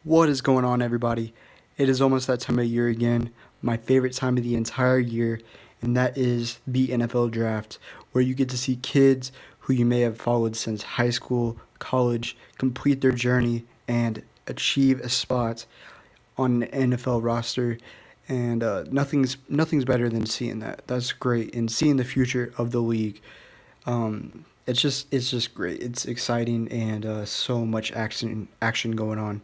What is going on, everybody? It is almost that time of year again, my favorite time of the entire year, and that is the NFL draft, where you get to see kids who you may have followed since high school, college, complete their journey and achieve a spot on an NFL roster. And nothing's better than seeing that. That's great, and seeing the future of the league. It's just great. It's exciting and so much action going on.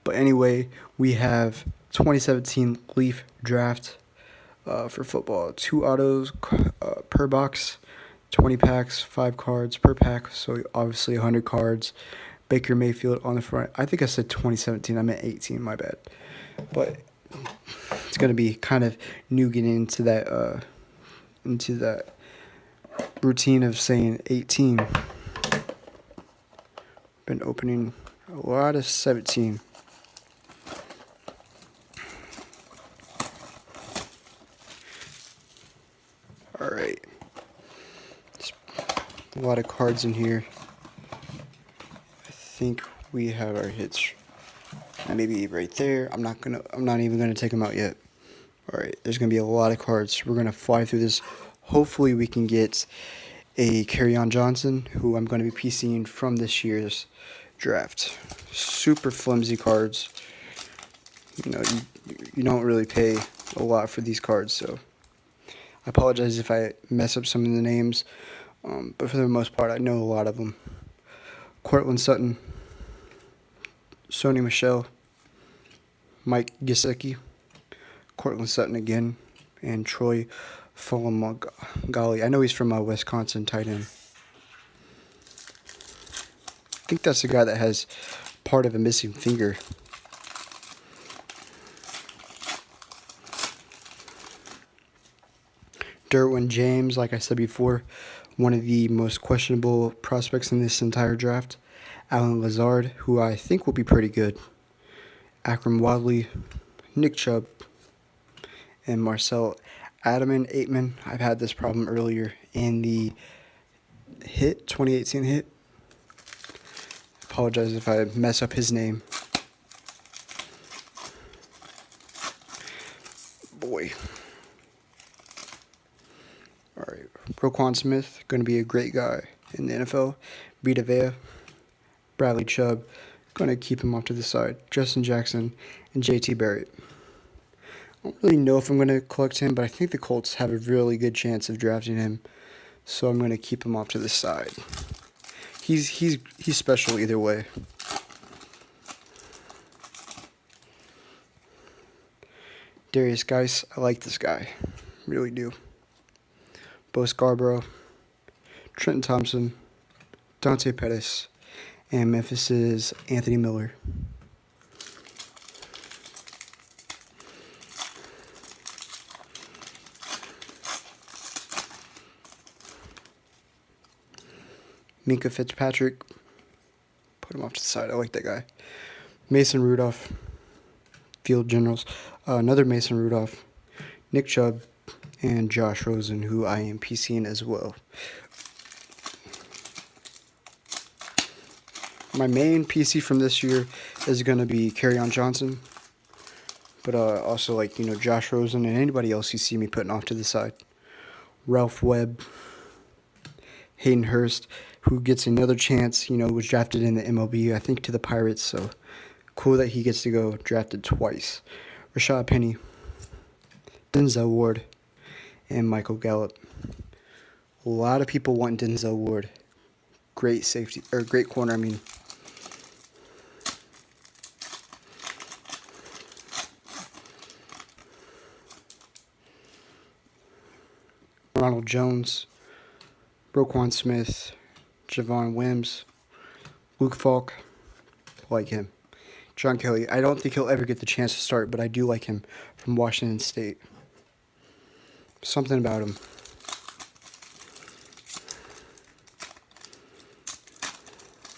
But anyway, we have 2017 Leaf Draft for football. Two autos per box, 20 packs, 5 cards per pack. So obviously 100 cards. Baker Mayfield on the front. I think I said 2017. I meant 18. My bad. But it's gonna be kind of new getting into that routine of saying 18. Been opening a lot of 17. All right. A lot of cards in here. I think we have our hits. Maybe right there. I'm not even gonna take them out yet. All right. There's gonna be a lot of cards. We're gonna fly through this. Hopefully, we can get a Kerryon Johnson, who I'm going to be PCing from this year's draft. Super flimsy cards. You don't really pay a lot for these cards, so I apologize if I mess up some of the names, but for the most part, I know a lot of them. Cortland Sutton, Sony Michel, Mike Gesicki, Cortland Sutton again, and Troy Fumagalli. I know he's from Wisconsin, tight end. I think that's the guy that has part of a missing finger. Derwin James, like I said before, one of the most questionable prospects in this entire draft. Allen Lazard, who I think will be pretty good. Akram Wadley, Nick Chubb, and Marcel Adaman Aitman. I've had this problem earlier in the 2018 hit. Apologize if I mess up his name. Boy. All right, Roquan Smith, going to be a great guy in the NFL. Vita Vea, Bradley Chubb, going to keep him off to the side. Justin Jackson, and JT Barrett. I don't really know if I'm going to collect him, but I think the Colts have a really good chance of drafting him, so I'm going to keep him off to the side. He's special either way. Darius Geis, I like this guy, really do. Bo Scarborough, Trenton Thompson, Dante Pettis, and Memphis's Anthony Miller. Minka Fitzpatrick, put him off to the side. I like that guy. Mason Rudolph, Field Generals. Another Mason Rudolph, Nick Chubb, and Josh Rosen, who I am PCing as well. My main PC from this year is going to be Kerryon Johnson, but also Josh Rosen and anybody else you see me putting off to the side. Ralph Webb, Hayden Hurst, who gets another chance, was drafted in the MLB, I think, to the Pirates, so cool that he gets to go drafted twice. Rashad Penny, Denzel Ward, and Michael Gallup. A lot of people want Denzel Ward. Great safety, or great corner, I mean. Ronald Jones, Roquan Smith, Javon Wims, Luke Falk, like him. John Kelly, I don't think he'll ever get the chance to start, but I do like him from Washington State. Something about him.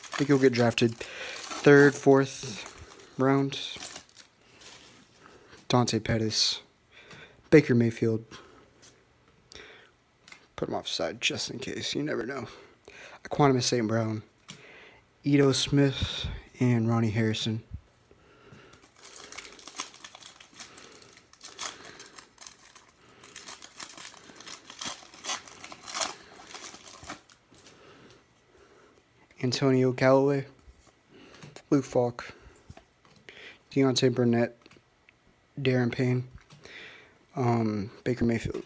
I think he'll get drafted 3rd, 4th round. Dante Pettis, Baker Mayfield. Put him off the side just in case. You never know. Equanimous St. Brown, Ito Smith, and Ronnie Harrison. Antonio Callaway, Luke Falk, Deontay Burnett, Darren Payne, Baker Mayfield.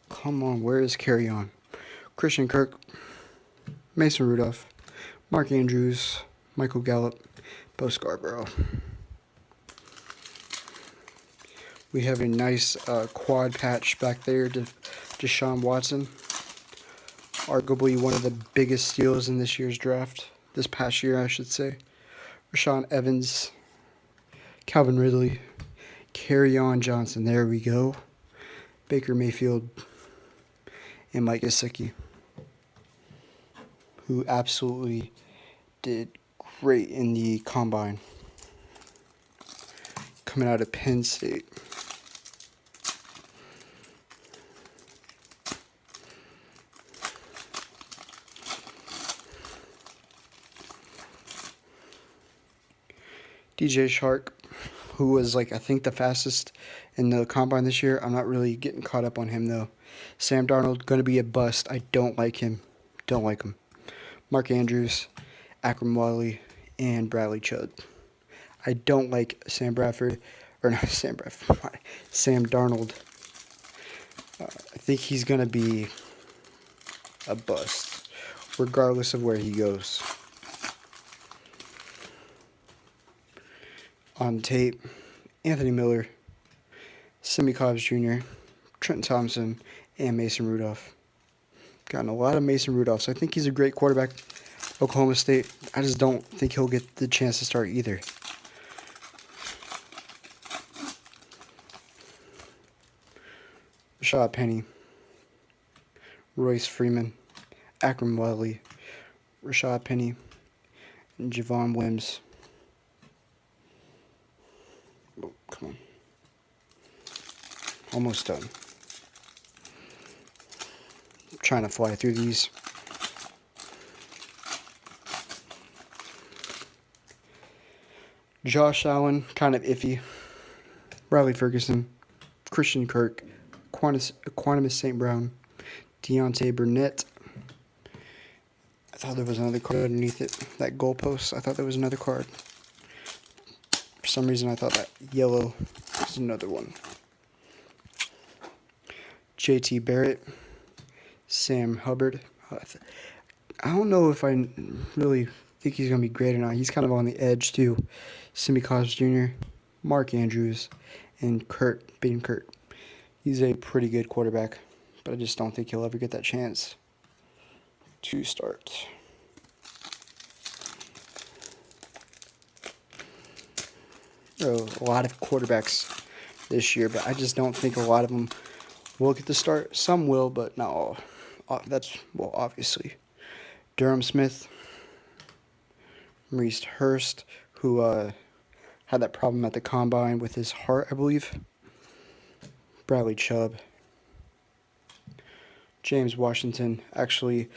Come on, where is Kerryon? Christian Kirk, Mason Rudolph, Mark Andrews, Michael Gallup, Bo Scarborough. We have a nice quad patch back there to Deshaun Watson. Arguably one of the biggest steals in this year's draft. This past year, I should say. Rashaan Evans, Calvin Ridley, Kerryon Johnson. There we go. Baker Mayfield, and Mike Gesicki, who absolutely did great in the combine. Coming out of Penn State. DJ Shark, who was I think the fastest in the combine this year. I'm not really getting caught up on him though. Sam Darnold, going to be a bust. I don't like him. Don't like him. Mark Andrews, Akram Wadley, and Bradley Chubb. I don't like Sam Darnold. I think he's going to be a bust, regardless of where he goes. On tape, Anthony Miller, Simmie Cobbs Jr., Trenton Thompson, and Mason Rudolph. Gotten a lot of Mason Rudolph, so I think he's a great quarterback. Oklahoma State, I just don't think he'll get the chance to start either. Rashad Penny, Royce Freeman, Akram Wadley, Rashad Penny, and Javon Wims. Oh, come on. Almost done. I'm trying to fly through these. Josh Allen, kind of iffy. Riley Ferguson, Christian Kirk, Equanimus St. Brown, Deontay Burnett. I thought there was another card underneath it. That goalpost, I thought there was another card. For some reason, I thought that yellow was another one. JT Barrett, Sam Hubbard. I don't know if I really think he's going to be great or not. He's kind of on the edge, too. Simmie Cobbs Jr., Mark Andrews, and Baden Kurt. He's a pretty good quarterback, but I just don't think he'll ever get that chance to start. There are a lot of quarterbacks this year, but I just don't think a lot of them will get the start. Some will, but not all. Obviously. Durham Smith, Maurice Hurst, who had that problem at the combine with his heart, I believe. Bradley Chubb. James Washington, actually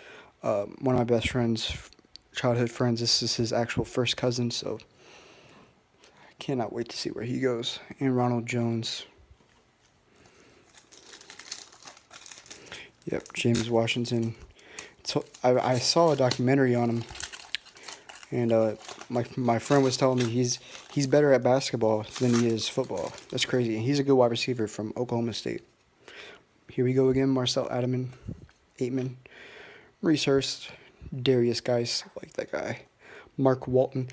one of my best friends, childhood friends. This is his actual first cousin, so I cannot wait to see where he goes. And Ronald Jones. Yep, James Washington. So I saw a documentary on him, and my friend was telling me he's better at basketball than he is football. That's crazy. And he's a good wide receiver from Oklahoma State. Here we go again. Marcel Aitman, Maurice Hurst, Darius Geis, like that guy. Mark Walton,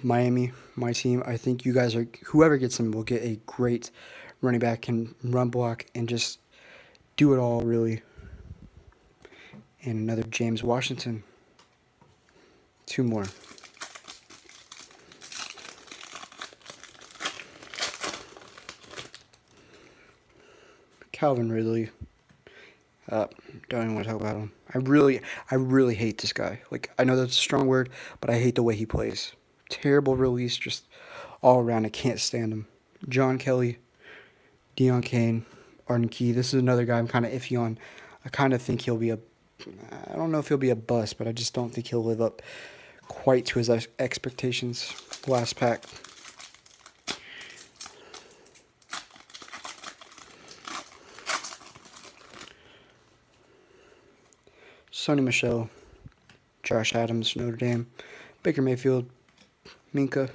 Miami, my team. I think you guys whoever gets him will get a great running back, can run block and just do it all really. And another James Washington. Two more. Calvin Ridley. Don't even want to talk about him. I really hate this guy. I know that's a strong word, but I hate the way he plays. Terrible release, just all around. I can't stand him. John Kelly, Deion Kane, Arden Key. This is another guy I'm kind of iffy on. I kind of think I don't know if he'll be a bust, but I just don't think he'll live up quite to his expectations. Last pack. Sony Michel, Josh Adams, Notre Dame, Baker Mayfield, Minka,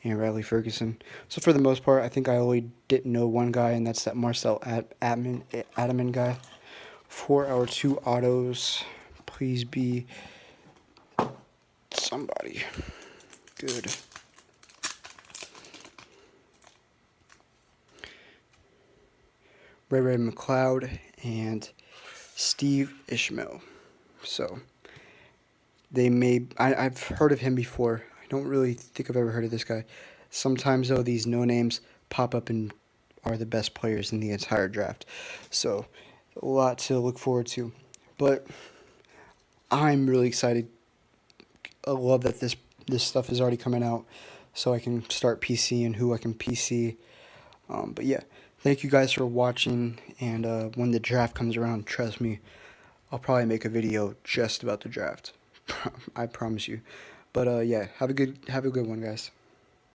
and Riley Ferguson. So for the most part, I think I only didn't know one guy, and that's that Marcel Adaman guy. For our 2 autos, please be somebody good. Ray McLeod and Steve Ishmael. So I've heard of him before. I don't really think I've ever heard of this guy. Sometimes though, these no names pop up and are the best players in the entire draft. So a lot to look forward to. But I'm really excited. I love that this stuff is already coming out, so I can start PCing who I can PC. But yeah, thank you guys for watching. And when the draft comes around, trust me, I'll probably make a video just about the draft. I promise you. But yeah, have a good one, guys.